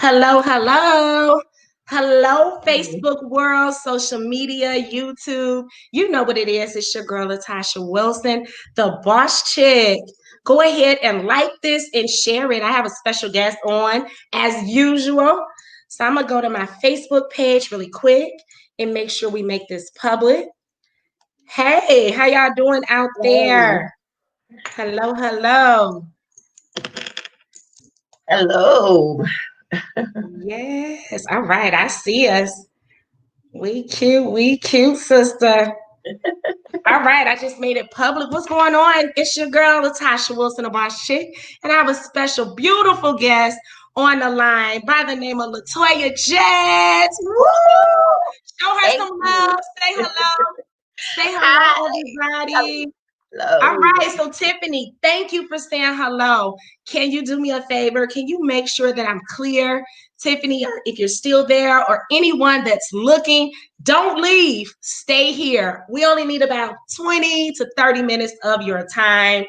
Hello, hello. Hello, Facebook world, social media, YouTube. You know what it is. It's your girl, Latasha Wilson, the boss chick. Go ahead and like this and share it. I have a special guest on as usual. So I'm going to go to my Facebook page really quick and make sure we make this public. Hey, how y'all doing out Hey, there? Hello, hello. hello. Yes. All right. I see us. We cute, sister. All right, I just made it public. What's going on? It's your girl, Latasha Wilson, a boss chick, and I have a special, beautiful guest on the line by the name of Latoya Jets. Woo! Show her Thank some love. you. Say hello. Say hello, Hi. everybody. All Hello. right, so Tiffany, thank you for saying hello. Can you do me a favor? Can you make sure that I'm clear? Tiffany, if you're still there or anyone that's looking, don't leave. Stay here. We only need about 20 to 30 minutes of your time.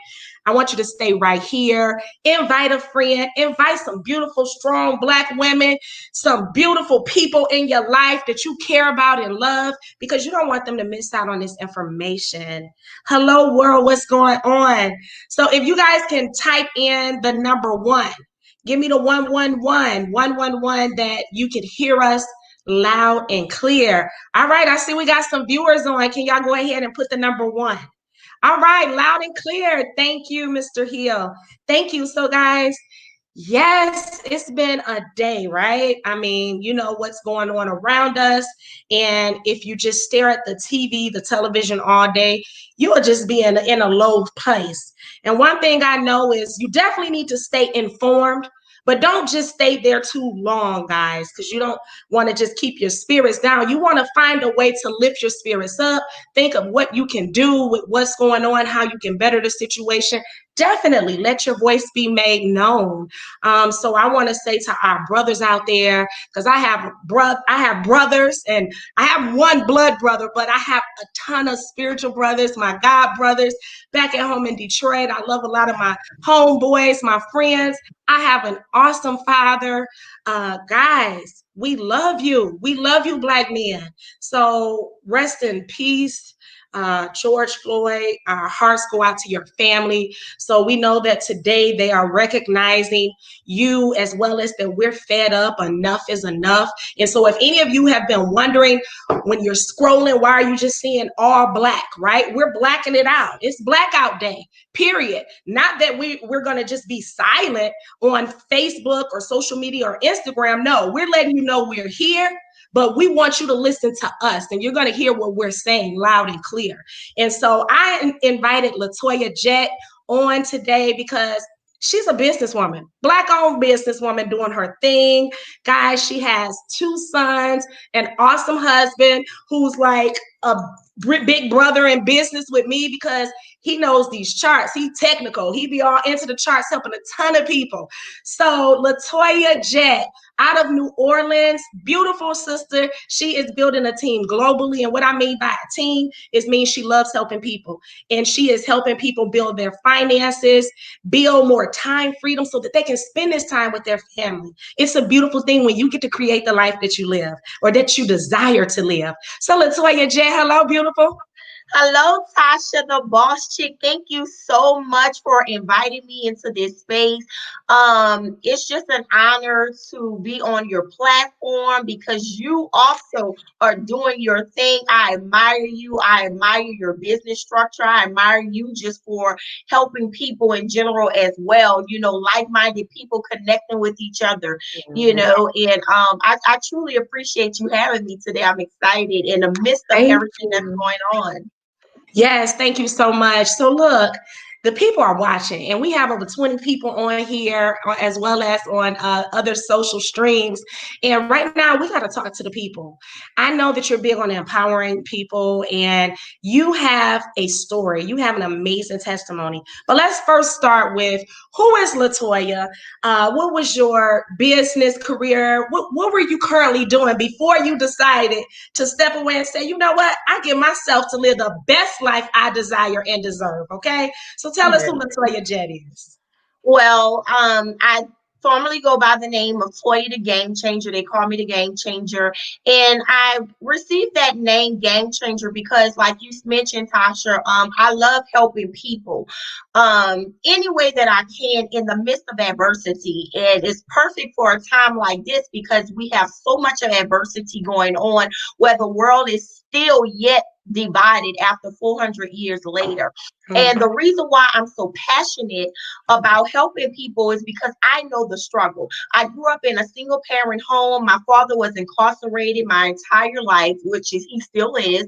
I want you to stay right here. Invite a friend, invite some beautiful, strong Black women, some beautiful people in your life that you care about and love because you don't want them to miss out on this information. Hello, world, what's going on? So, if you guys can type in the number one, give me the 111 that you can hear us loud and clear. All right, I see we got some viewers on. Can y'all go ahead and put the number one? All right, loud and clear. Thank you, Mr. Hill. Thank you. So, guys, yes, it's been a day, right? I mean, you know what's going on around us. And if you just stare at the TV, the television all day, you'll just be in a low place. And one thing I know is you definitely need to stay informed, but don't just stay there too long, guys, because you don't want to just keep your spirits down. You want to find a way to lift your spirits up. Think of what you can do with what's going on, how you can better the situation. Definitely let your voice be made known. So I want to say to our brothers out there, because I have brothers, and I have one blood brother, but I have a ton of spiritual brothers, my God brothers back at home in Detroit. I love a lot of my homeboys, my friends. I have an awesome father. Guys, we love you. We love you, Black men. So rest in peace. George Floyd, our hearts go out to your family. So we know that today they are recognizing you as well as that we're fed up. Enough is enough. And so if any of you have been wondering when you're scrolling, why are you just seeing all Black, right? We're blacking it out. It's blackout day, period. Not that we're going to just be silent on Facebook or social media or Instagram. No, we're letting you know we're here, but we want you to listen to us, and you're going to hear what we're saying loud and clear. And so I invited Latoya Jet on today because she's a businesswoman, Black owned businesswoman doing her thing. Guys, she has two sons, an awesome husband who's like a big brother in business with me because he knows these charts. He technical. He be all into the charts, helping a ton of people. So Latoya Jet out of New Orleans, beautiful sister. She is building a team globally. And what I mean by a team is means she loves helping people. And she is helping people build their finances, build more time freedom so that they can spend this time with their family. It's a beautiful thing when you get to create the life that you live or that you desire to live. So Latoya J, hello, beautiful. Hello, Tasha, the boss chick. Thank you so much for inviting me into this space. It's just an honor to be on your platform because you also are doing your thing. I admire you. I admire your business structure. I admire you just for helping people in general as well. You know, like-minded people connecting with each other. And I truly appreciate you having me today. I'm excited in the midst of Thank everything that's you. going on. Yes, thank you so much. So look, the people are watching, and we have over 20 people on here, as well as on other social streams. And right now, we got to talk to the people. I know that you're big on empowering people, and you have a story. You have an amazing testimony. But let's first start with who is Latoya? What was your business career? What were you currently doing before you decided to step away and say, you know what, I give myself to live the best life I desire and deserve. Okay. So tell us Yeah. who Latoya Jet is. Well, I formerly go by the name of Toya the Game Changer. They call me the Game Changer. And I received that name Game Changer because, like you mentioned, Tasha, I love helping people any way that I can in the midst of adversity. And it's perfect for a time like this because we have so much of adversity going on where the world is still yet divided after 400 years later. And the reason why I'm so passionate about helping people is because I know the struggle. I grew up in a single parent home. My father was incarcerated my entire life, which is he still is.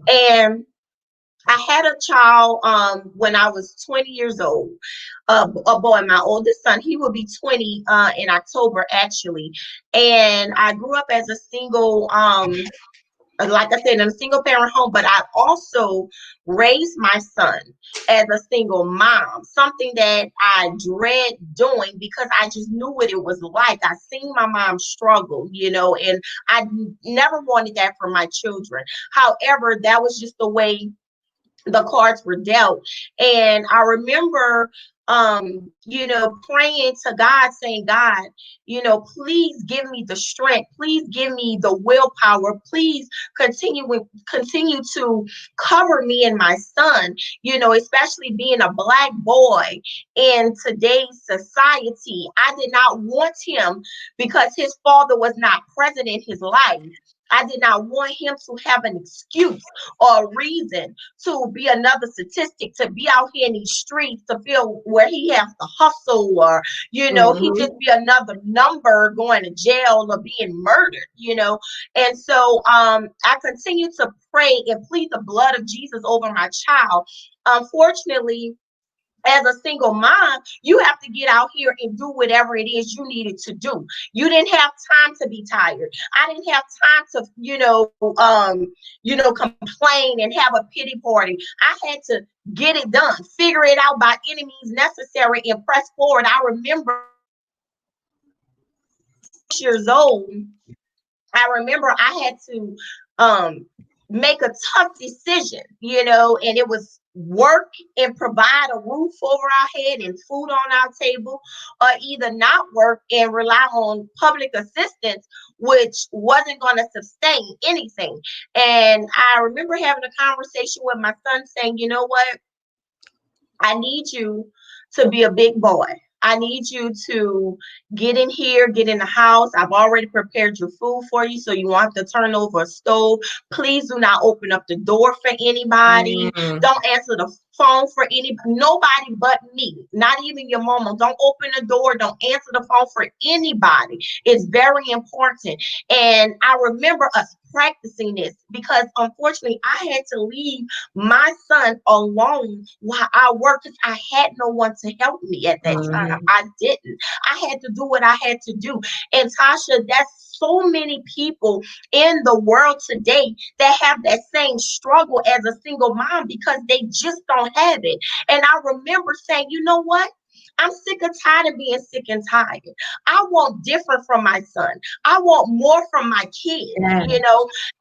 And I had a child when I was 20 years old, a boy, my oldest son. He will be 20 in October, actually. And I grew up as a single like I said, in a single parent home, but I also raised my son as a single mom, something that I dread doing because I just knew what it was like. I seen my mom struggle, and I never wanted that for my children. However, that was just the way the cards were dealt. And I remember praying to God, saying, God, please give me the strength, please give me the willpower, please continue to cover me and my son, especially being a Black boy in today's society. I did not want him because his father was not present in his life. I did not want him to have an excuse or a reason to be another statistic, to be out here in these streets, to feel where he has to hustle, or, he just be another number going to jail or being murdered. And so I continue to pray and plead the blood of Jesus over my child. Unfortunately, as a single mom, you have to get out here and do whatever it is you needed to do. You didn't have time to be tired. I didn't have time to, complain and have a pity party. I had to get it done, figure it out by any means necessary, and press forward. I remember years old. I remember I had to make a tough decision, and it was work and provide a roof over our head and food on our table, or either not work and rely on public assistance, which wasn't going to sustain anything. And I remember having a conversation with my son saying, you know what? I need you to be a big boy. I need you to get in here, get in the house. I've already prepared your food for you, so you won't have to turn over a stove. Please do not open up the door for anybody. Don't answer the phone for nobody but me, not even your mama. Don't open the door. Don't answer the phone for anybody. It's very important. And I remember us practicing this because unfortunately I had to leave my son alone while I worked because I had no one to help me at that time. I didn't. I had to do what I had to do. And Tasha, that's so many people in the world today that have that same struggle as a single mom because they just don't have it. And I remember saying, you know what? I'm sick and tired of being sick and tired. I want different from my son. I want more from my kids.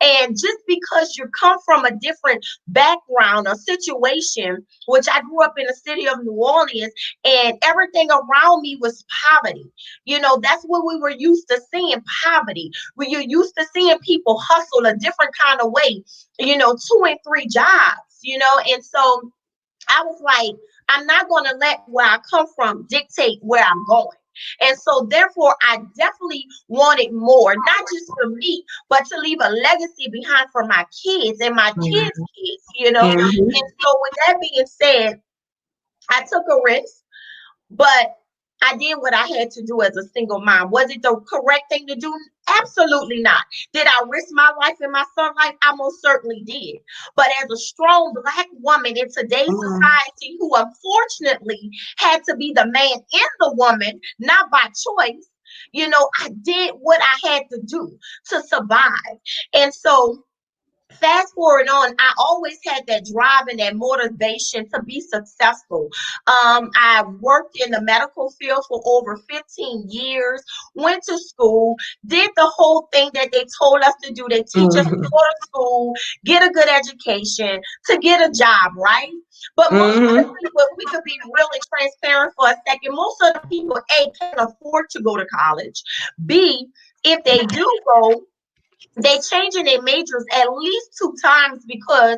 And just because you come from a different background or situation, which I grew up in the city of New Orleans, and everything around me was poverty. That's what we were used to seeing, poverty. We were used to seeing people hustle a different kind of way, 2 and 3 jobs, and so I was like, I'm not going to let where I come from dictate where I'm going. And so, therefore, I definitely wanted more, not just for me, but to leave a legacy behind for my kids and my kids' kids. And so, with that being said, I took a risk. But I did what I had to do as a single mom. Was it the correct thing to do? Absolutely not. Did I risk my life and my son's life? I most certainly did. But as a strong Black woman in today's society who unfortunately had to be the man in the woman, not by choice, I did what I had to do to survive. And so fast forward on, I always had that drive and that motivation to be successful. I worked in the medical field for over 15 years, went to school, did the whole thing that they told us to do. They teach us to Mm-hmm. go to school, get a good education, to get a job, right? But most of the Mm-hmm. people, if we could be really transparent for a second, most of the people, A, can't afford to go to college. B, if they do go, they changing their majors at least 2 times because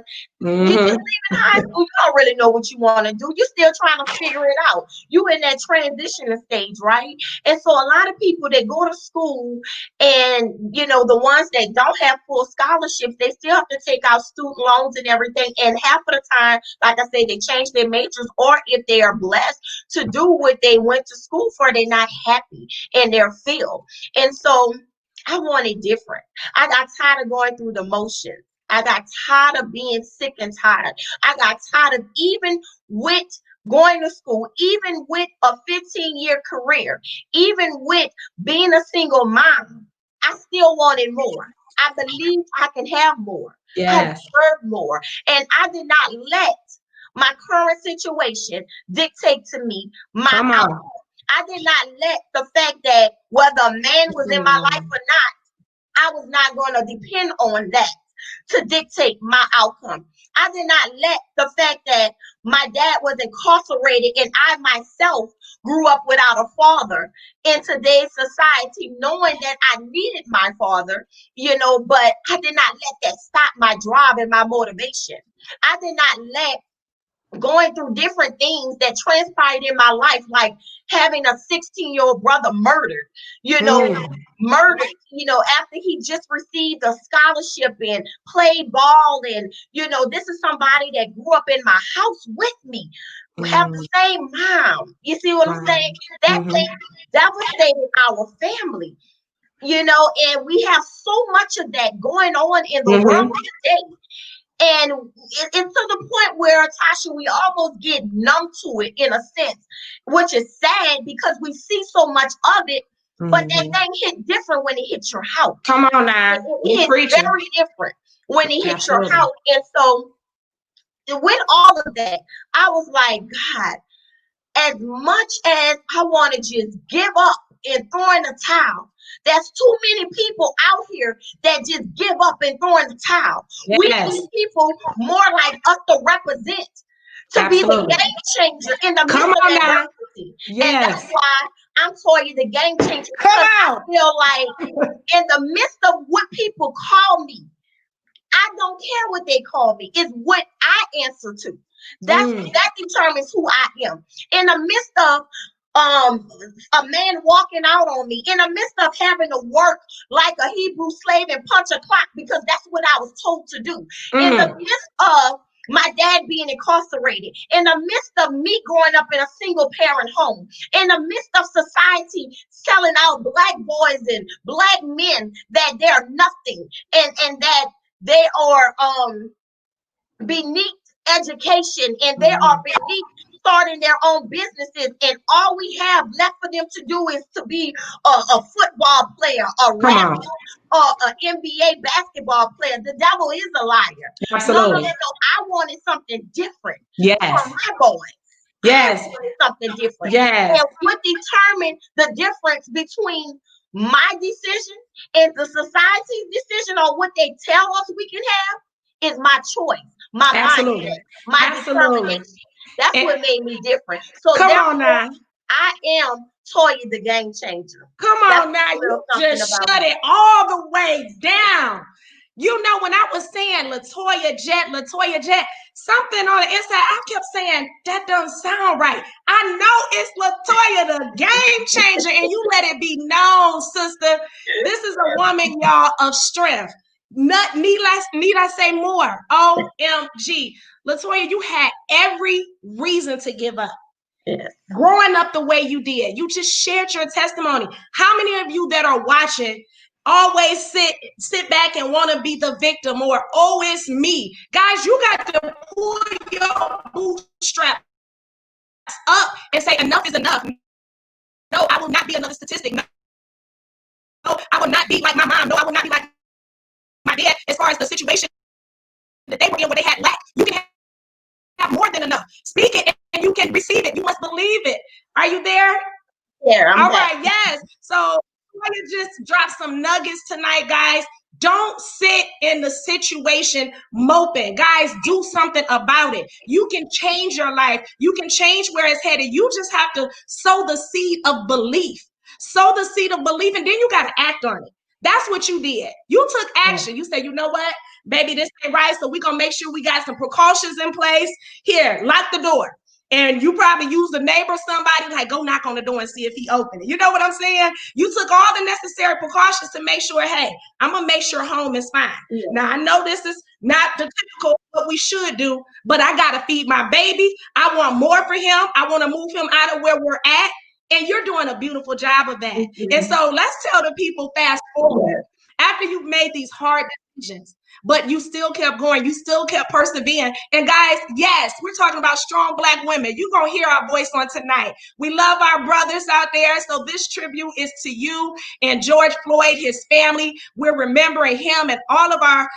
you just Mm-hmm. leaving high school, you don't really know what you want to do. You're still trying to figure it out. You in that transition stage, right? And so a lot of people that go to school and the ones that don't have full scholarships, they still have to take out student loans and everything. And half of the time, like I say, they change their majors, or if they are blessed to do what they went to school for, they're not happy in their field. And so I wanted different. I got tired of going through the motions. I got tired of being sick and tired. I got tired of, even with going to school, even with a 15-year career, even with being a single mom, I still wanted more. I believed I could have more. I Yes. deserved more. And I did not let my current situation dictate to me my Come outcome. on. I did not let the fact that whether a man was in my life Mm. or not, I was not going to depend on that to dictate my outcome. I did not let the fact that my dad was incarcerated and I myself grew up without a father in today's society, knowing that I needed my father, but I did not let that stop my drive and my motivation. I did not let going through different things that transpired in my life, like having a 16-year-old brother murdered, you know, Mm. murdered, after he just received a scholarship and played ball. And, this is somebody that grew up in my house with me, have Mm. the same mom. You see what I'm Wow. saying? That Mm-hmm. thing devastated our family, and we have so much of that going on in the world Mm-hmm. today. And it's to the point where, Tasha, we almost get numb to it in a sense, which is sad because we see so much of it. But that Mm-hmm. thing hit different when it hits your house. Come on now. It You hits preaching. very different when it hits your Absolutely. house. And so, with all of that, I was like, God, as much as I want to just give up and throw in the towel, there's too many people out here that just give up and throw in the towel. We Yes. need people more like us to represent, to be the Absolutely. game changer in the midst Come of on now. adversity. And that's Yes. why I'm Toya the game changer, Come because I on. feel like in the midst of what people call me, I don't care what they call me. It's what I answer to. Mm. That determines who I am. In the midst of a man walking out on me, in the midst of having to work like a Hebrew slave and punch a clock because that's what I was told to do. In the Mm. midst of my dad being incarcerated, in the midst of me growing up in a single parent home, in the midst of society selling out black boys and black men that they're nothing, and that they are beneath education, and they are Mm. beneath starting their own businesses, and all we have left for them to do is to be a football player, a Come rapper, on. or an NBA basketball player. The devil is a liar. No, no, no, Absolutely. no. I wanted something different for Yes. my boys. I Yes. wanted something different. Yes. And what determined the difference between my decision and the society's decision on what they tell us we can have is my choice, my Absolutely. mindset, my Absolutely. determination. That's And what made me different. So come on therefore, now. I am Toya the game changer. Come That's on now. a You little something just about shut me. it all the way down. You know, when I was saying Latoya Jet, something on the inside, I kept saying, that doesn't sound right. I know it's Latoya, the game changer, and you let it be known, sister. This is a woman, y'all, of strength. Not need I say more? OMG. Latoya, you had every reason to give up Yes. growing up the way you did. You just shared your testimony. How many of you that are watching always sit back and want to be the victim, or oh, it's me? Guys, you got to pull your bootstraps up and say enough is enough. No, I will not be another statistic. No, I will not be like my mom. No, I will not be like my dad as far as the situation they were in where they had lack. You can have more than enough. Speak it and you can receive it. You must believe it. Are you there? All right, Yeah, I'm yes. back. So I'm gonna just drop some nuggets tonight, guys. Don't sit in the situation moping. Guys, do something about it. You can change your life. You can change where it's headed. You just have to sow the seed of belief. Sow the seed of belief, and then you got to act on it. That's what you did. You took Yeah. action. You said, you know what, baby, this ain't right. So we're gonna make sure we got some precautions in place. Here, lock the door. And you probably use the neighbor, somebody like go knock on the door and see if he opened it. You know what I'm saying? You took all the necessary precautions to make sure, hey, I'm gonna make sure home is fine. Yeah. Now I know this is not the typical what we should do, but I gotta feed my baby. I want more for him. I want to move him out of where we're at. And you're doing a beautiful job of that. And Mhm. so let's tell the people fast forward after you've made these hard decisions, but you still kept going, you still kept persevering. And guys, yes, we're talking about strong Black women. You're gonna hear our voice on tonight. We love our brothers out there, so this tribute is to you and George Floyd, his family. We're remembering him and all of our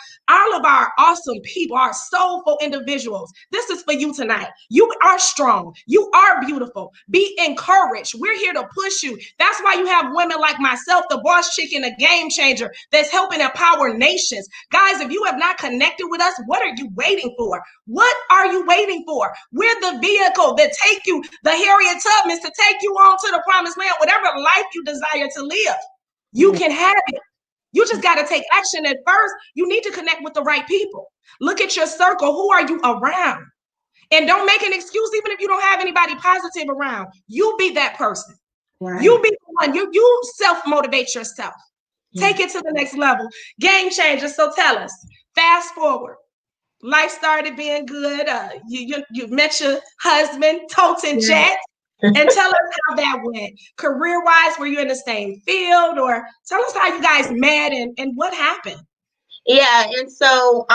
awesome people, our soulful individuals. This is for you tonight. You are strong. You are beautiful. Be encouraged. We're here to push you. That's why you have women like myself, the boss chick and a game changer that's helping empower nations. Guys, if you have not connected with us, what are you waiting for? What are you waiting for? We're the vehicle that take you, the Harriet Tubmans, to take you on to the promised land, whatever life you desire to live. You Yeah. can have it. You just got to take action. At first, you need to connect with the right people. Look at your circle. Who are you around? And don't make an excuse, even if you don't have anybody positive around. You be that person. You Right. be the one. You self-motivate yourself. Yeah. Take it to the next level. Game changer. So tell us, fast forward. Life started being good. You met your husband, toting Yeah. jet. And tell us how that went. Career wise, were you in the same field? Or tell us how you guys met and what happened. Yeah. And so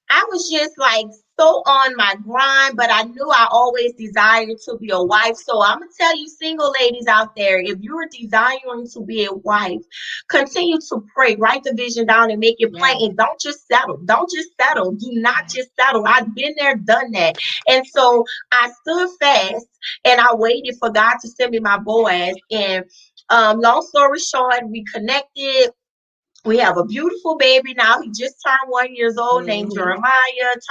I was just like so on my grind, but I knew I always desired to be a wife. So I'm gonna tell you, single ladies out there, if you're desiring to be a wife, continue to pray, write the vision down, and make it plain. Yeah. And don't just settle. Don't just settle. Do not just settle. I've been there, done that. And so I stood fast and I waited for God to send me my Boaz. And long story short, we connected. We have a beautiful baby now. He just turned 1 year old, named Mm-hmm. Jeremiah,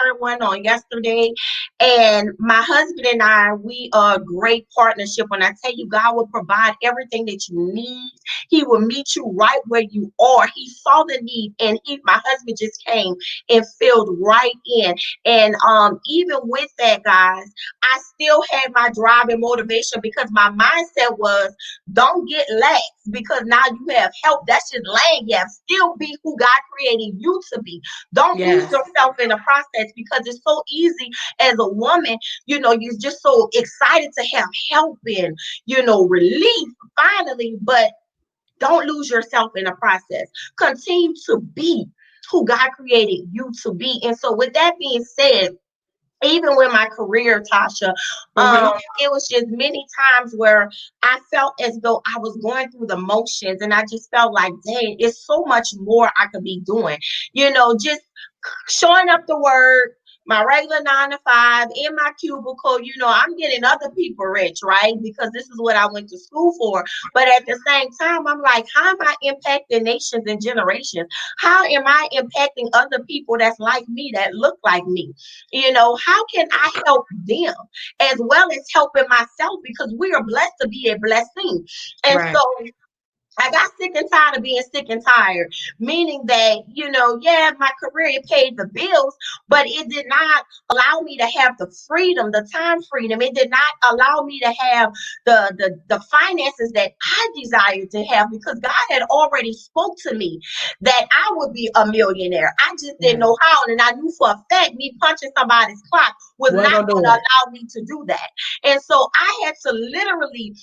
turned one on yesterday. And my husband and I, we are a great partnership. When I tell you, God will provide everything that you need. He will meet you right where you are. He saw the need, and my husband just came and filled right in. And even with that, guys, I still had my drive and motivation because my mindset was don't get lax because now you have help. That's just laying. You have still be who God created you to be. Don't lose Yes. yourself in the process because it's so easy as a woman, you're just so excited to have help and, relief finally, but don't lose yourself in the process. Continue to be who God created you to be. And so with that being said, even with my career, Tasha, Mm-hmm. it was just many times where I felt as though I was going through the motions, and I just felt like, dang, it's so much more I could be doing. Just showing up to work, my regular 9 to 5 in my cubicle, I'm getting other people rich, right? Because this is what I went to school for. But at the same time, I'm like, how am I impacting nations and generations? How am I impacting other people that's like me, that look like me? How can I help them as well as helping myself? Because we are blessed to be a blessing. And Right. so I got sick and tired of being sick and tired, meaning that, yeah, my career it paid the bills, but it did not allow me to have the freedom, the time freedom. It did not allow me to have the finances that I desired to have because God had already spoke to me that I would be a millionaire. I just didn't Yeah. know how. And I knew for a fact me punching somebody's clock was We're not gonna going do to it. allow me to do that. And so I had to literally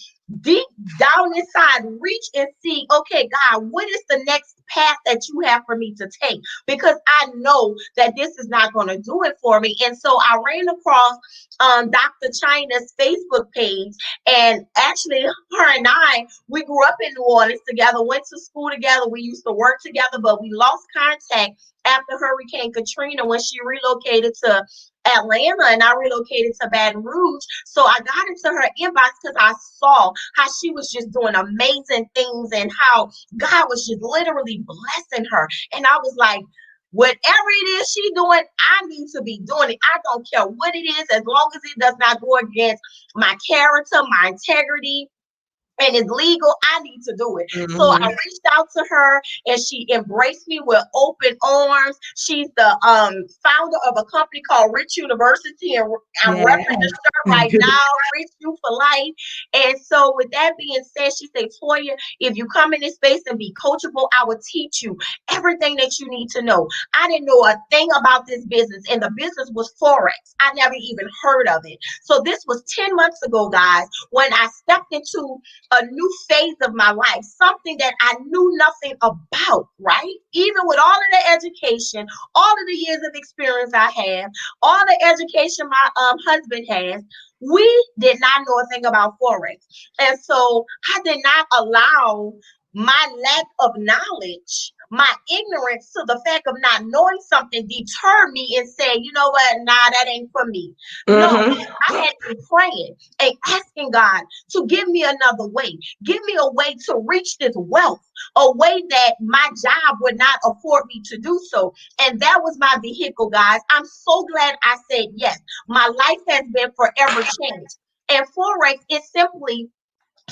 deep down inside, reach and see, okay, God, what is the next path that you have for me to take? Because I know that this is not going to do it for me. And so I ran across Dr. China's Facebook page, and actually her and we grew up in New Orleans together, went to school together, we used to work together, but we lost contact after Hurricane Katrina when she relocated to Atlanta and I relocated to Baton Rouge. So I got into her inbox because I saw how she was just doing amazing things and how God was just literally blessing her. And I was like, whatever it is she doing, I need to be doing it. I don't care what it is, as long as it does not go against my character, my integrity, and it's legal, I need to do it. So I Mhm. reached out to her and she embraced me with open arms. She's the founder of a company called Rich University, and I'm Yeah. repping her right now, Rich You for Life. And so with that being said, she said, Toya, if you come in this space and be coachable, I will teach you everything that you need to know. I didn't know a thing about this business, and the business was Forex. I never even heard of it. So this was 10 months ago, guys, when I stepped into a new phase of my life, something that I knew nothing about, right? Even with all of the education, all of the years of experience I have, all the education my husband has, we did not know a thing about Forex. And so I did not allow my lack of knowledge, my ignorance to the fact of not knowing something deter me and say, you know what, nah, that ain't for me. No, Mhm. I had been praying and asking God to give me another way. Give me a way to reach this wealth, a way that my job would not afford me to do so. And that was my vehicle, guys. I'm so glad I said yes. My life has been forever changed. And Forex is simply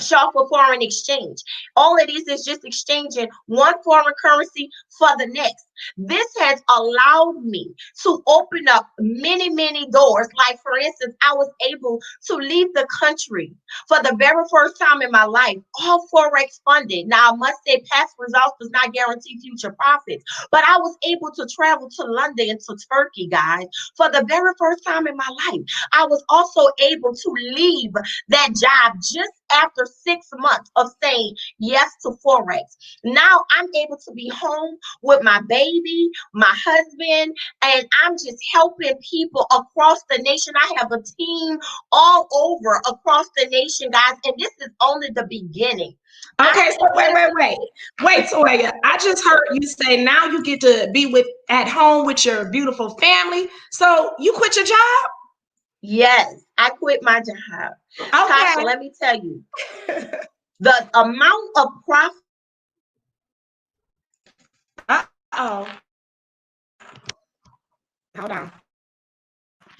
shop for foreign exchange. All it is just exchanging one foreign currency for the next. This has allowed me to open up many, many doors. Like, for instance, I was able to leave the country for the very first time in my life, all Forex funded. Now, I must say, past results does not guarantee future profits, but I was able to travel to London and to Turkey, guys, for the very first time in my life. I was also able to leave that job just after 6 months of saying yes to Forex. Now I'm able to be home with my baby, my husband, and I'm just helping people across the nation. I have a team all over across the nation, guys, and this is only the beginning. I Okay, so wait, wait, wait. Wait, Toya. I just heard you say now you get to be with at home with your beautiful family. So you quit your job? Yes, I quit my job. Tasha, Okay. let me tell you, the amount of profit Uh-oh. Hold on.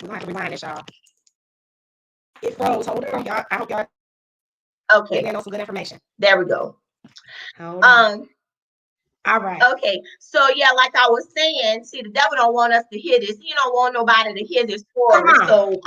We're gonna have to rewind this, y'all. It froze. Hold on, y'all. I hope y'all okay, getting on some good information. there we go. Hold on. Um, All right. Okay, so yeah, like I was saying, see, the devil don't want us to hear this. He don't want nobody to hear this Come story. on. So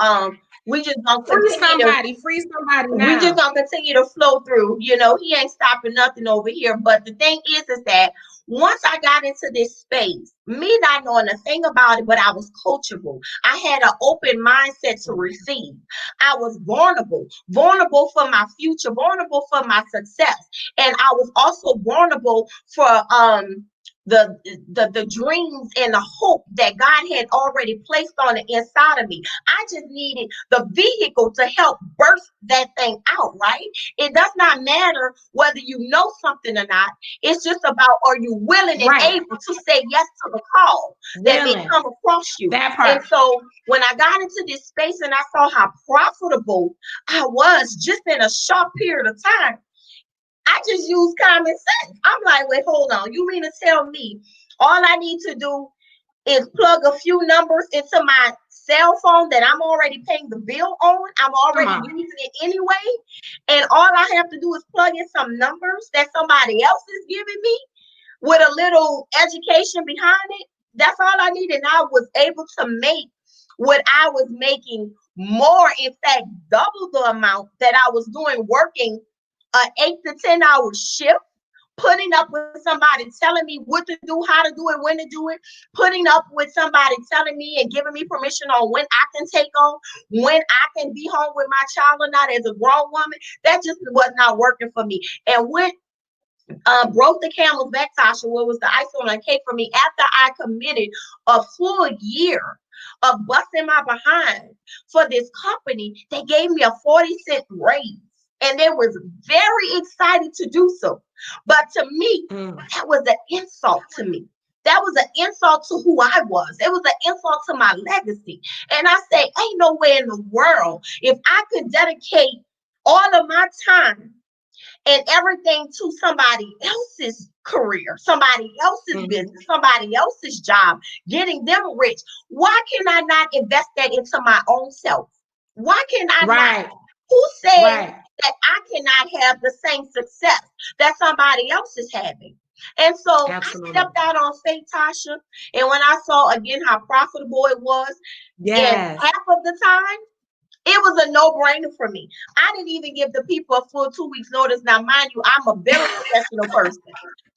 we just gonna Free continue to somebody. Free somebody we just now. gonna continue to flow through. He ain't stopping nothing over here. But the thing is that once I got into this space, me not knowing a thing about it, but I was coachable. I had an open mindset to receive. I was vulnerable, vulnerable for my future, vulnerable for my success, and I was also vulnerable for the, the dreams and the hope that God had already placed on the inside of me. I just needed the vehicle to help birth that thing out, right? It does not matter whether you know something or not. It's just about, are you willing and Right. able to say yes to the call that may Willing. come across you? That And part. so when I got into this space and I saw how profitable I was just in a short period of time, I just use common sense. I'm like, wait, hold on. You mean to tell me all I need to do is plug a few numbers into my cell phone that I'm already paying the bill on? I'm Come already on. using it anyway. And all I have to do is plug in some numbers that somebody else is giving me with a little education behind it. That's all I need. And I was able to make what I was making more, in fact, double the amount that I was doing working an 8 to 10 hour shift putting up with somebody telling me what to do, how to do it, when to do it, putting up with somebody telling me and giving me permission on when I can take off, when I can be home with my child or not as a grown woman. That just was not working for me. And what broke the camel's back, Tasha, what was the icing on the cake for me after I committed a full year of busting my behind for this company, they gave me a 40-cent raise. And they was very excited to do so. But to me, that was an insult to me. That was an insult to who I was. It was an insult to my legacy. And I say, ain't no way in the world if I could dedicate all of my time and everything to somebody else's career, somebody else's business, somebody else's job, getting them rich. Why can I not invest that into my own self? Why can I not? Right. Who says Right. that I cannot have the same success that somebody else is having? And so I Absolutely. stepped out on faith, Tasha. And when I saw again how profitable it was in Yes. half of the time, it was a no-brainer for me. I didn't even give the people a full 2 weeks notice. Now, mind you, I'm a very professional person.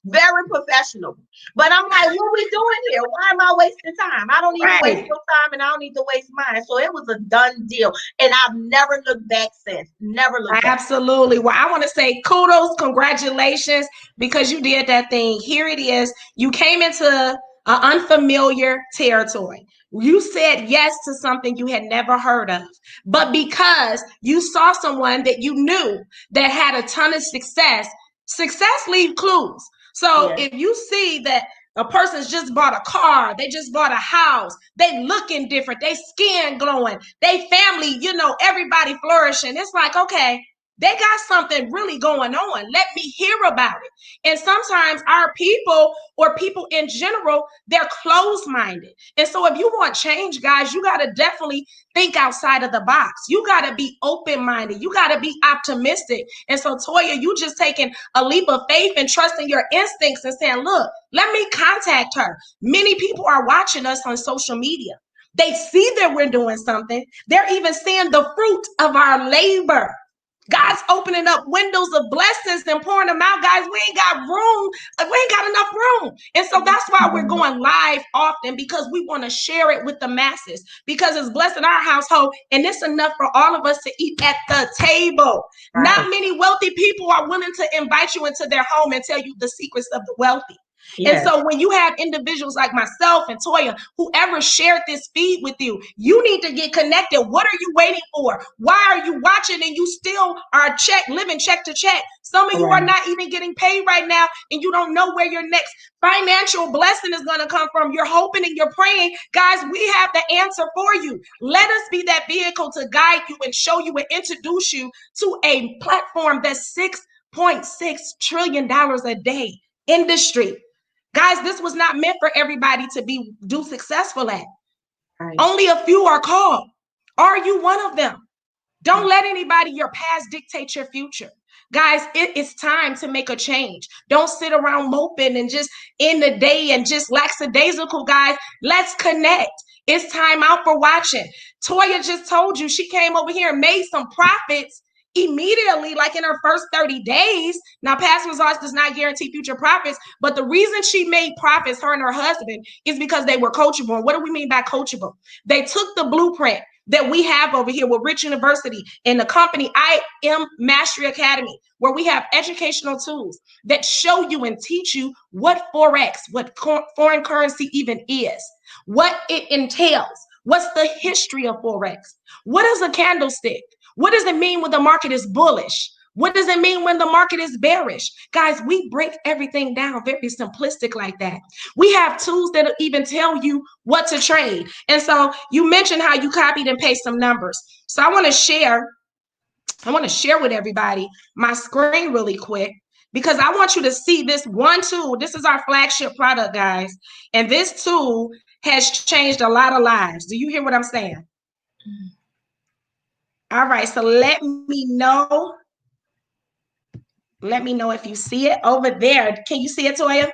Very professional. But I'm like, what are we doing here? Why am I wasting time? I don't need to waste Right. your time and I don't need to waste mine. So it was a done deal. And I've never looked back since. Never looked back. Absolutely. Well, I want to say kudos, congratulations, because you did that thing. Here it is. You came into an unfamiliar territory. You said yes to something you had never heard of, but because you saw someone that you knew that had a ton of success, success leaves clues. So Yeah. if you see that a person's just bought a car, they just bought a house, they looking different, they skin glowing, they family, everybody flourishing. It's like, okay, they got something really going on. Let me hear about it. And sometimes our people or people in general, they're closed minded. And so if you want change, guys, you got to definitely think outside of the box. You got to be open minded. You got to be optimistic. And so, Toya, you just taking a leap of faith and trusting your instincts and saying, look, let me contact her. Many people are watching us on social media. They see that we're doing something. They're even seeing the fruit of our labor. God's opening up windows of blessings and pouring them out, guys. We ain't got room. We ain't got enough room. And so that's why we're going live often, because we want to share it with the masses, because it's blessing our household and it's enough for all of us to eat at the table. Not Right. many wealthy people are willing to invite you into their home and tell you the secrets of the wealthy. And Yes. so when you have individuals like myself and Toya, whoever shared this feed with you, you need to get connected. What are you waiting for? Why are you watching and you still are living check to check? Some of you are Right. not even getting paid right now, and you don't know where your next financial blessing is going to come from. You're hoping and you're praying. Guys, we have the answer for you. Let us be that vehicle to guide you and show you and introduce you to a platform that's $6.6 trillion a day industry. Guys, this was not meant for everybody to do successful at. Right. Only a few are called. Are you one of them? Don't let anybody, your past, dictate your future. Guys, it is time to make a change. Don't sit around moping and just in the day and just lackadaisical, guys. Let's connect. It's time out for watching. Toya just told you she came over here and made some profits immediately, like in her first 30 days. Now, past results does not guarantee future profits, but the reason she made profits, her and her husband, is because they were coachable. And what do we mean by coachable? They took the blueprint that we have over here with Rich University and the company I Am Mastery Academy, where we have educational tools that show you and teach you what Forex, what foreign currency even is, what it entails, what's the history of Forex, what is a candlestick, what does it mean when the market is bullish, what does it mean when the market is bearish? Guys, we break everything down very simplistic like that. We have tools that even tell you what to trade. And so you mentioned how you copied and pasted some numbers. So I want to share with everybody my screen really quick, because I want you to see this one tool. This is our flagship product, guys. And this tool has changed a lot of lives. Do you hear what I'm saying? All right, so let me know. Let me know if you see it over there. Can you see it, Toya?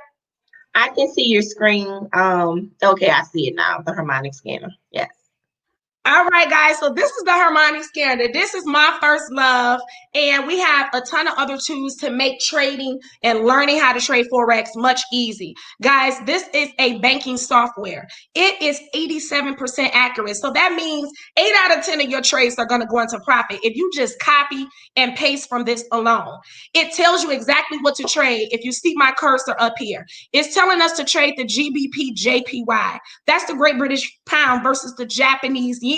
I can see your screen. Okay, I see it now. The harmonic scanner. Yes. All right, guys. So this is the Harmonic Scanner. This is my first love, and we have a ton of other tools to make trading and learning how to trade forex much easy. Guys, this is a banking software. It is 87% accurate. So that means 8 out of 10 of your trades are going to go into profit if you just copy and paste from this alone. It tells you exactly what to trade. If you see my cursor up here, it's telling us to trade the GBP JPY. That's the Great British Pound versus the Japanese yen.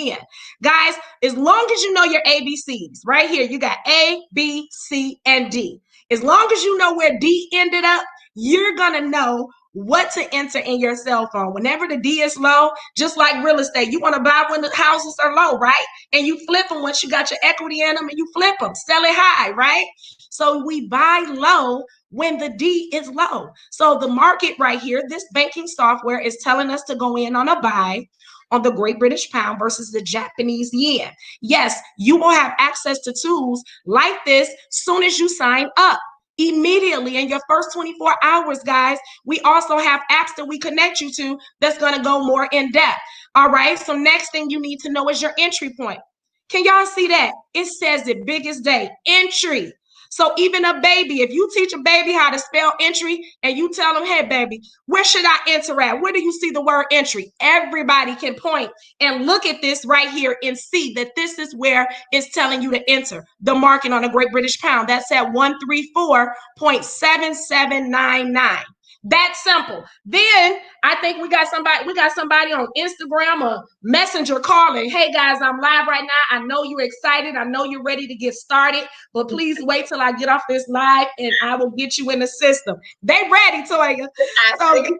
Guys, as long as you know your ABCs, right here, you got A, B, C, and D. As long as you know where D ended up, you're going to know what to enter in your cell phone. Whenever the D is low, just like real estate, you want to buy when the houses are low, right? And you flip them once you got your equity in them and you flip them, sell it high, right? So we buy low when the D is low. So the market right here, this banking software is telling us to go in on a buy on the Great British Pound versus the Japanese yen. Yes, you will have access to tools like this soon as you sign up. Immediately in your first 24 hours, guys, we also have apps that we connect you to that's going to go more in depth. All right. So, next thing you need to know is your entry point. Can y'all see that? It says it biggest day entry. So even a baby, if you teach a baby how to spell entry and you tell them, hey, baby, where should I enter at? Where do you see the word entry? Everybody can point and look at this right here and see that this is where it's telling you to enter the market on a Great British Pound. That's at 134.7799. That's simple. Then I think we got somebody on Instagram or Messenger calling. Hey guys, I'm live right now. I know you're excited. I know you're ready to get started, but please wait till I get off this live and I will get you in the system. They ready, Toya. I So see.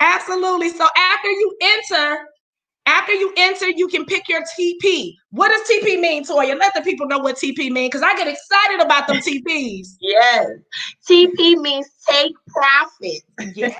absolutely. So after you enter, you can pick your TP. What does TP mean, Toya? Let the people know what TP mean because I get excited about them TPs. Yes. TP means take profit. Yes.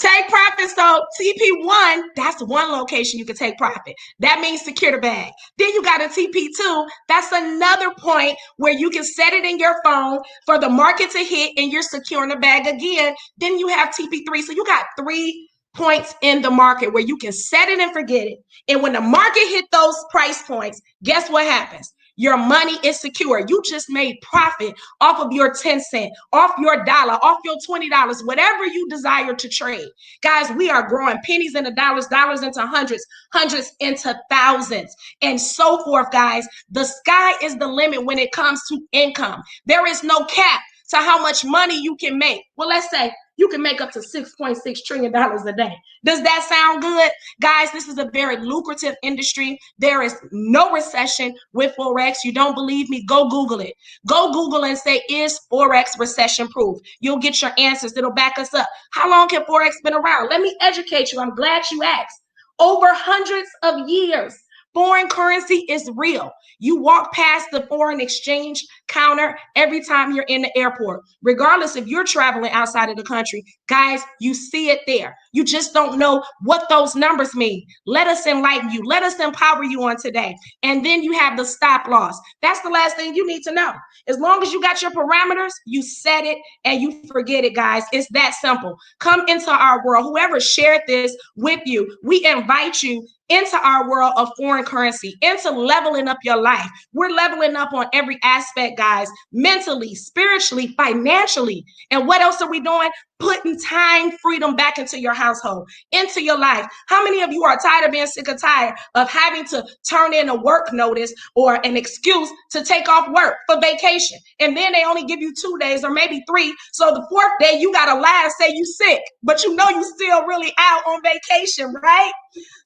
Take profit. So TP1, that's one location you can take profit. That means secure the bag. Then you got a TP2. That's another point where you can set it in your phone for the market to hit and you're securing the bag again. Then you have TP3. So you got 3 points in the market where you can set it and forget it. And when the market hit those price points, guess what happens? Your money is secure. You just made profit off of your 10 cent, off your dollar, off your $20, whatever you desire to trade. Guys, we are growing pennies into dollars, dollars into hundreds, hundreds into thousands, and so forth, guys. The sky is the limit when it comes to income. There is no cap to how much money you can make. Well, let's say you can make up to $6.6 trillion a day. Does that sound good? Guys, this is a very lucrative industry. There is no recession with Forex. You don't believe me? Go Google it. Go Google and say, is Forex recession proof? You'll get your answers. It'll back us up. How long have Forex been around? Let me educate you. I'm glad you asked. Over hundreds of years. Foreign currency is real. You walk past the foreign exchange counter every time you're in the airport, regardless if you're traveling outside of the country. Guys, you see it there. You just don't know what those numbers mean. Let us enlighten you. Let us empower you on today. And then you have the stop loss. That's the last thing you need to know. As long as you got your parameters, you set it and you forget it, guys. It's that simple. Come into our world. Whoever shared this with you, we invite you into our world of foreign currency, into leveling up your life. We're leveling up on every aspect, guys, mentally, spiritually, financially. And what else are we doing? Putting time freedom back into your household, into your life. How many of you are tired of being sick or tired of having to turn in a work notice or an excuse to take off work for vacation? And then they only give you 2 days or maybe 3. So the fourth day, you got to lie and say you sick, but you know you still really out on vacation, right?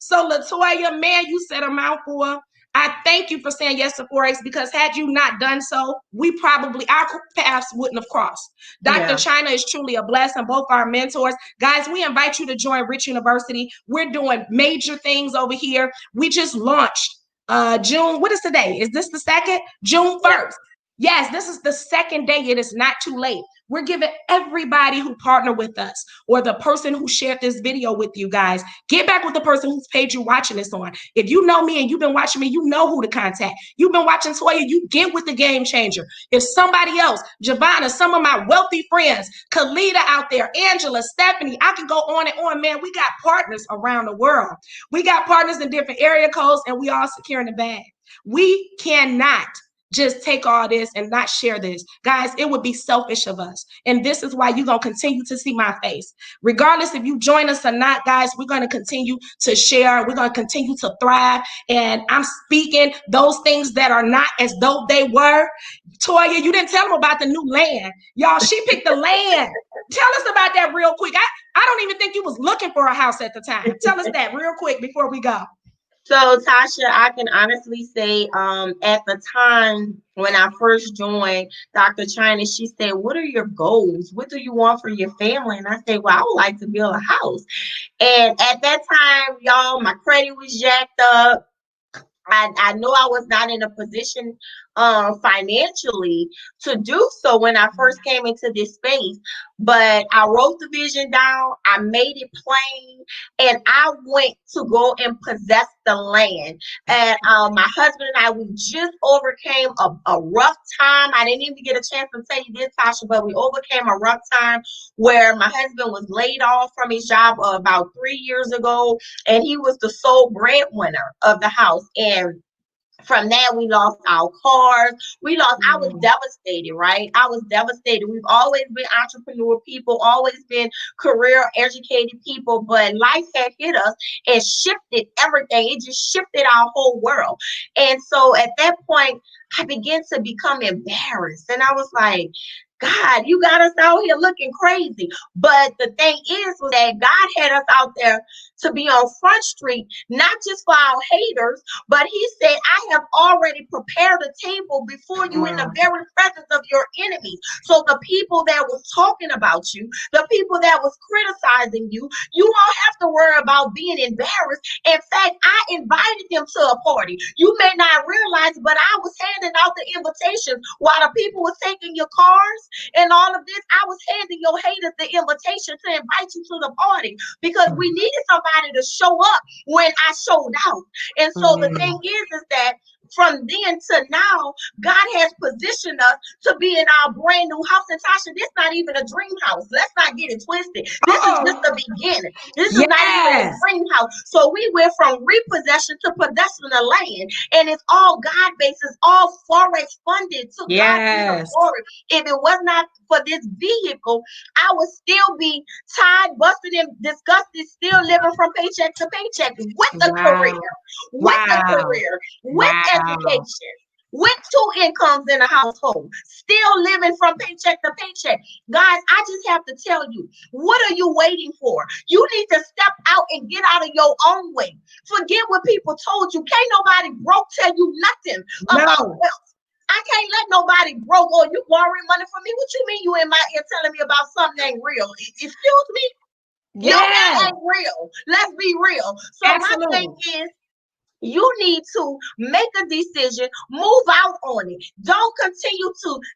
So Latoya, man, you said a mouthful. I thank you for saying yes to Forex because had you not done so, our paths wouldn't have crossed. Dr. Yeah. China is truly a blessing, both our mentors. Guys, we invite you to join Rich University. We're doing major things over here. We just launched June. What is today? Is this the second? June Yeah. 1st. Yes, this is the second day. It is not too late. We're giving everybody who partner with us or the person who shared this video with you guys, get back with the person whose page you're watching this on. If you know me and you've been watching me, you know who to contact. You've been watching Toya, you get with the game changer. If somebody else, Giovanna, some of my wealthy friends, Kalita out there, Angela, Stephanie, I can go on and on, man. We got partners around the world. We got partners in different area codes and we all securing the bag. We cannot just take all this and not share this. Guys, it would be selfish of us. And this is why you're going to continue to see my face. Regardless if you join us or not, guys, we're going to continue to share. We're going to continue to thrive. And I'm speaking those things that are not as though they were. Toya, you didn't tell them about the new land. Y'all, she picked the land. Tell us about that real quick. I don't even think you was looking for a house at the time. Tell us that real quick before we go. So, Tasha, I can honestly say, at the time when I first joined Dr. China, she said, "What are your goals? What do you want for your family?" And I said, "Well, I would like to build a house." And at that time, y'all, my credit was jacked up. I know I was not in a position financially to do so when I first came into this space, but I wrote the vision down, I made it plain, and I went to go and possess the land. And my husband and I, we just overcame a rough time. I didn't even get a chance to tell you this, Tasha, but we overcame a rough time where my husband was laid off from his job about 3 years ago, and he was the sole breadwinner of the house. And from that, we lost our cars. I was devastated, right? I was devastated. We've always been entrepreneur people, always been career educated people, but life had hit us and shifted everything. It just shifted our whole world. And so at that point, I began to become embarrassed. And I was like, God, you got us out here looking crazy. But the thing is that God had us out there to be on Front Street, not just for our haters, but he said, "I have already prepared a table before you in the very presence of your enemies." So the people that was talking about you, the people that was criticizing you, you won't have to worry about being embarrassed. In fact, I invited them to a party. You may not realize, but I was handing out the invitations while the people were taking your cars and all of this. I was handing your haters the invitation to invite you to the party because we needed somebody to show up when I showed out. And so the thing is that from then to now, God has positioned us to be in our brand new house. And Tasha, this is not even a dream house. Let's not get it twisted. This is just the beginning. This is not even a dream house. So we went from repossession to possessing the land. And it's all God based. It's all forex funded. To God be the glory. If it was not for this vehicle, I would still be tired, busted, and disgusted, still living from paycheck to paycheck with a career, with education, with two incomes in a household, still living from paycheck to paycheck. Guys, I just have to tell you, what are you waiting for? You need to step out and get out of your own way. Forget what people told you. Can't nobody broke tell you nothing about wealth. I can't let nobody broke or you borrowing money from me. What you mean you in my ear telling me about something ain't real? Excuse me? Your ear ain't real. Let's be real. So my thing is, you need to make a decision, move out on it. Don't continue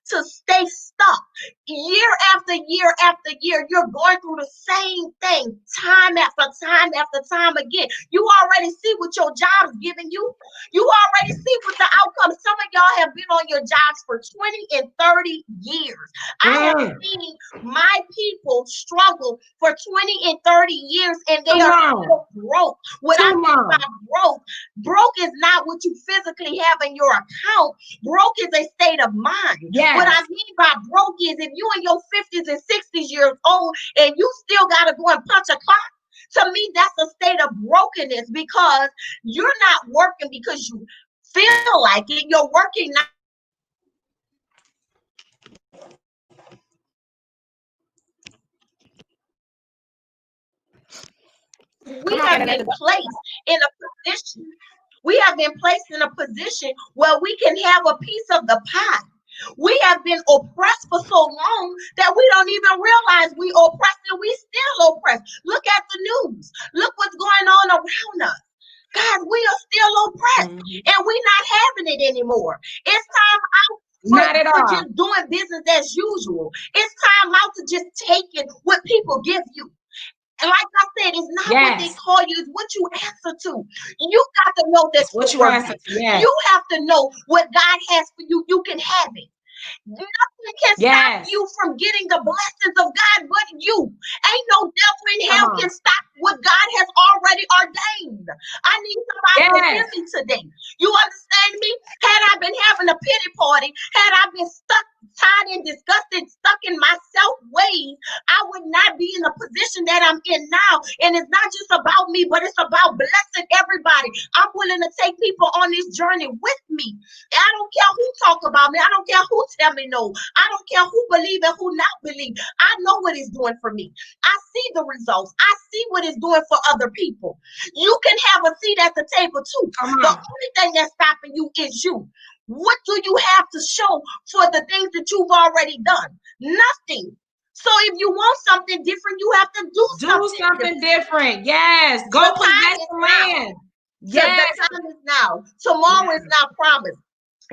to stay stuck. Year after year after year, you're going through the same thing time after time after time again. You already see what your job is giving you. You already see what the outcome. Some of y'all have been on your jobs for 20 and 30 years. I have seen my people struggle for 20 and 30 years and they are still broke. What I mean by broke is not what you physically have in your account. Broke is a state of mind. What I mean by broke is if you in your 50s and 60s years old and you still got to go and punch a clock. To me, that's a state of brokenness because you're not working because you feel like it. You're working not. We have been placed in a position. We have been placed in a position where we can have a piece of the pie. We have been oppressed for so long that we don't even realize we oppressed and we still oppressed. Look at the news. Look what's going on around us. Guys, we are still oppressed and we're not having it anymore. It's time out. Not at for all. just doing business as usual. It's time out to just taking what people give you. And like I said, it's not what they Yes. call you, it's what you answer to. You got to know that It's you're what you answer worthy. to. Yes. You have to know what God has for you. You can have it. Nothing can stop Yes. you from getting the blessings of God but you. Ain't no devil in Come hell on. can stop what God has already ordained. I need somebody to hear Yes. me today. You understand me? Had I been having a pity party, had I been stuck, tied and disgusted, stuck in my self ways, I would not be in the position that I'm in now. And it's not just about me, but it's about blessing everybody. I'm willing to take people on this journey with me. I don't care who talk about me. I don't care who tell me no. I don't care who believe and who not believe. I know what it's doing for me. I see the results. I see what it's doing for other people. You can have a seat at the table too. Come The on. only thing that's stopping you is you. What do you have to show for the things that you've already done? Nothing. So if you want something different, you have to do Do something something different. different. Yes. The Go time possess is the now. land. The Yes. time is now. Tomorrow is Yes. not promised.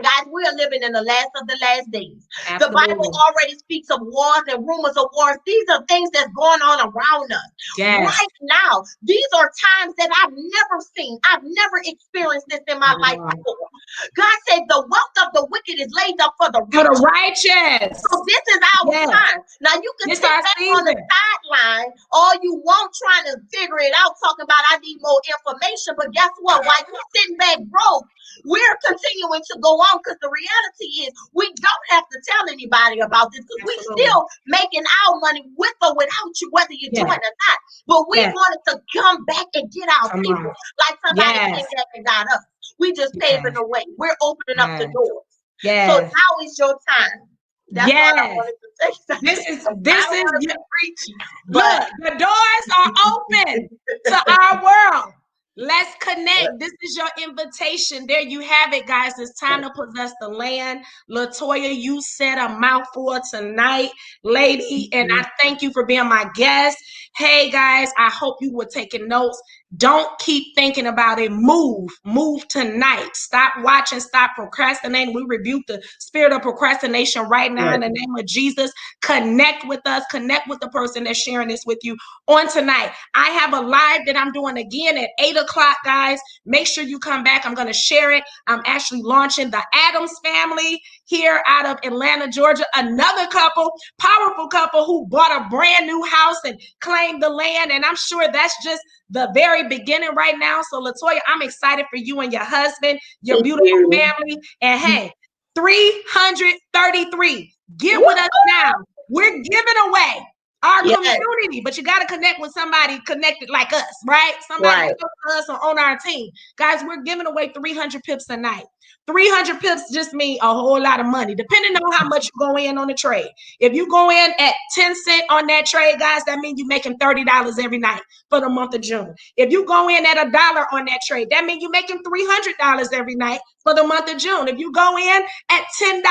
Guys, we are living in the last of the last days. The Bible Absolutely. already speaks of wars and rumors of wars. These are things that's going on around us Yes. right now. These are times that I've never seen. I've never experienced this in my Not at life all. before. God said the wealth of the wicked is laid up for the For the righteous. righteous. So this is our Yes. time. Now you can This sit our back on the season. sideline all you want trying to figure it out, talking about I need more information. But guess what? While you're sitting back broke, we're continuing to go on because the reality is we don't have to tell anybody about this because we're Absolutely. still making our money with or without you, whether you're doing Yes. it or not. But we Yes. wanted to come back and get our Come people on. like somebody Yes. came back and got us. We just paving Yes. the way. We're opening up the Yes. doors. So Yes. now is your time. That's all I Yes. wanted to say. This is I this don't is want to be preachy, but look, the doors are open to our world. Let's connect. This is your invitation. There you have it, guys. It's time to possess the land. Latoya, you said a mouthful tonight, lady, and I thank you for being my guest. Hey, guys, I hope you were taking notes. Don't keep thinking about it. Move tonight. Stop watching, stop procrastinating. We rebuke the spirit of procrastination right now in the name of Jesus. Connect with us, connect with the person that's sharing this with you on tonight. I have a live that I'm doing again at 8 o'clock, guys. Make sure you come back. I'm going to share it. I'm actually launching the Adams family here out of Atlanta, Georgia. Another couple, powerful couple who bought a brand new house and claimed the land. And I'm sure that's just the very beginning right now. So, Latoya, I'm excited for you and your husband, your thank beautiful you. family. And hey, 333. Get Woo! with us now. We're giving away our Yes, community, but you got to connect with somebody connected like us, right? Somebody right. close to us or on our team. Guys, we're giving away 300 pips a night. 300 pips just mean a whole lot of money, depending on how much you go in on the trade. If you go in at 10 cents on that trade, guys, that means you're making $30 every night for the month of June. If you go in at $1 on that trade, that means you're making $300 every night for the month of June. If you go in at $10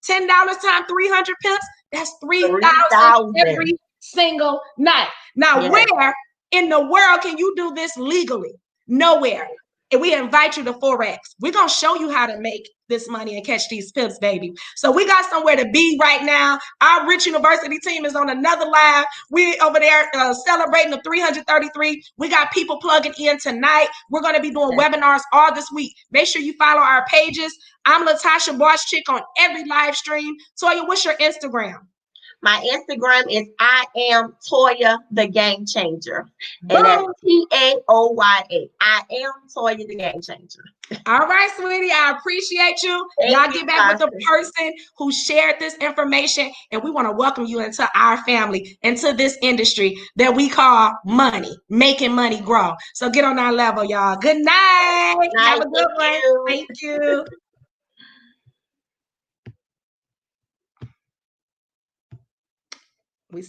times 300 pips, that's 3,000 3,000. every single night. Now, Yes. where in the world can you do this legally? Nowhere. And we invite you to Forex. We're going to show you how to make this money and catch these pips, baby. So we got somewhere to be right now. Our Rich University team is on another live. We over there celebrating the 333. We got people plugging in tonight. We're going to be doing webinars all this week. Make sure you follow our pages. I'm Latasha Boss Chick on every live stream. Toya, what's your Instagram? My Instagram is I am Toya the Game Changer. And that's Boom. Taoya. I am Toya the Game Changer. All right, sweetie. I appreciate you. Thank Y'all you, get back with the Tasha. person who shared this information, and we want to welcome you into our family, into this industry that we call money, making money grow. So get on our level, y'all. Good night. Have Night. a good Thank one. you. Thank you. We